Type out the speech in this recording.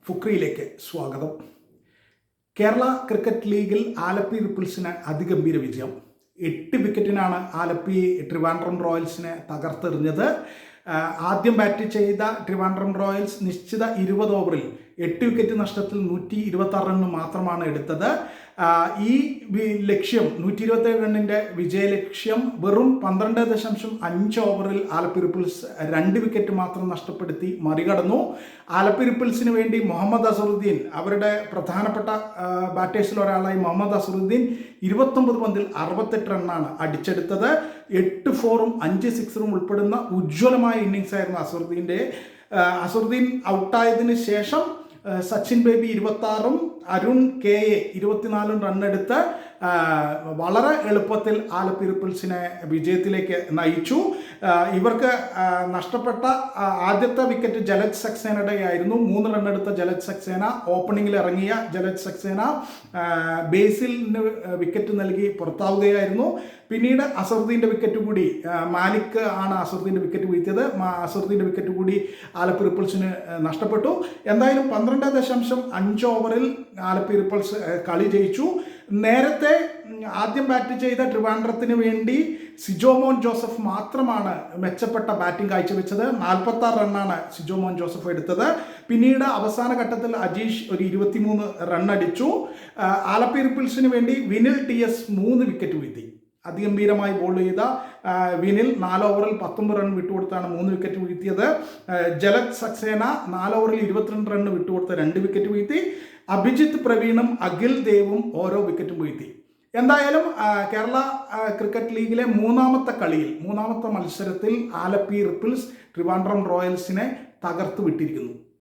ഫുക്രിയിലേക്ക് സ്വാഗതം. കേരള ക്രിക്കറ്റ് ലീഗിൽ ആലപ്പി റിപ്പിൾസിന് അതിഗംഭീര വിജയം. 8 വിക്കറ്റിനാണ് ആലപ്പി ട്രിവാൻഡ്രം റോയൽസിനെ തകർത്തെറിഞ്ഞത്. ആദ്യം ബാറ്റ് ചെയ്ത ട്രിവാൻഡ്രം റോയൽസ് നിശ്ചിത 20 ഓവറിൽ 8 വിക്കറ്റ് നഷ്ടത്തിൽ 126 റണ്ണ് മാത്രമാണ് എടുത്തത്. ഈ ലക്ഷ്യം 127 റണ്ണിൻ്റെ വിജയലക്ഷ്യം വെറും 12.5 ഓവറിൽ ആലപ്പി റിപ്പിൾസ് 2 വിക്കറ്റ് മാത്രം നഷ്ടപ്പെടുത്തി മറികടന്നു. ആലപ്പി റിപ്പിൾസിന് വേണ്ടി മുഹമ്മദ് അസറുദ്ദീൻ, അവരുടെ പ്രധാനപ്പെട്ട ബാറ്റേഴ്സിൽ ഒരാളായി മുഹമ്മദ് അസറുദ്ദീൻ 29 പന്തിൽ 68 റണ്ണാണ് അടിച്ചെടുത്തത്. 8 4-ഉം 5 6-ഉം ഉൾപ്പെടുന്ന ഉജ്ജ്വലമായ ഇന്നിങ്സ് ആയിരുന്നു അസറുദ്ദീൻ്റെ. അസറുദ്ദീൻ ഔട്ടായതിനു ശേഷം സച്ചിൻ ബേബി 26-ഉം അരുൺ കെ 24-ഉം റണ്ണെടുത്ത് വളരെ എളുപ്പത്തിൽ ആലപ്പി റിപ്പിൾസിനെ വിജയത്തിലേക്ക് നയിച്ചു. ഇവർക്ക് നഷ്ടപ്പെട്ട ആദ്യത്തെ വിക്കറ്റ് ജലജ് സക്സേനയുടെ ആയിരുന്നു. 3 റണ്ണെടുത്ത ജലജ് സക്സേന, ഓപ്പണിങ്ങിൽ ഇറങ്ങിയ ജലജ് സക്സേന ബേസിലിന് വിക്കറ്റ് നൽകി പുറത്താവുകയായിരുന്നു. പിന്നീട് അസറുദ്ദീൻ്റെ വിക്കറ്റ് കൂടി, മാലിക് ആണ് അസറുദ്ദീൻ്റെ വിക്കറ്റ് വീഴ്ത്തിയത്. അസറുദ്ദീൻ്റെ വിക്കറ്റ് കൂടി ആലപ്പി റിപ്പിൾസിന് നഷ്ടപ്പെട്ടു. എന്തായാലും 12.5 ഓവറിൽ ആലപ്പി റിപ്പിൾസ് കളി ജയിച്ചു. നേരത്തെ ആദ്യം ബാറ്റ് ചെയ്ത ട്രിവാൻഡ്രത്തിന് വേണ്ടി സിജോമോൻ ജോസഫ് മാത്രമാണ് മെച്ചപ്പെട്ട ബാറ്റിംഗ് കാഴ്ചവെച്ചത്. 46 റണ്ണാണ് സിജോമോൻ ജോസഫ് എടുത്തത്. പിന്നീട് അവസാന ഘട്ടത്തിൽ അജീഷ് ഒരു 23 റണ്ണടിച്ചു. ആലപ്പി റിപ്പിൾസിന് വേണ്ടി വിനിൽ TS 3 വിക്കറ്റ് വീഴ്ത്തി. അതിഗംഭീരമായി ബോൾ ചെയ്ത വിനിൽ 4 ഓവറിൽ 19 റൺ വിട്ടുകൊടുത്താണ് 3 വിക്കറ്റ് വീഴ്ത്തിയത്. ജലജ് സക്സേന 4 ഓവറിൽ 22 റൺ വിട്ടുകൊടുത്ത് 2 വിക്കറ്റ് വീഴ്ത്തി. അഭിജിത്ത് പ്രവീണും അഖിൽ ദേവും ഓരോ വിക്കറ്റും വീഴ്ത്തി. എന്തായാലും കേരള ക്രിക്കറ്റ് ലീഗിലെ മൂന്നാമത്തെ മത്സരത്തിൽ ആലപ്പി റിപ്പിൾസ് ട്രിവാൻഡ്രം റോയൽസിനെ തകർത്ത് വിട്ടിരിക്കുന്നു.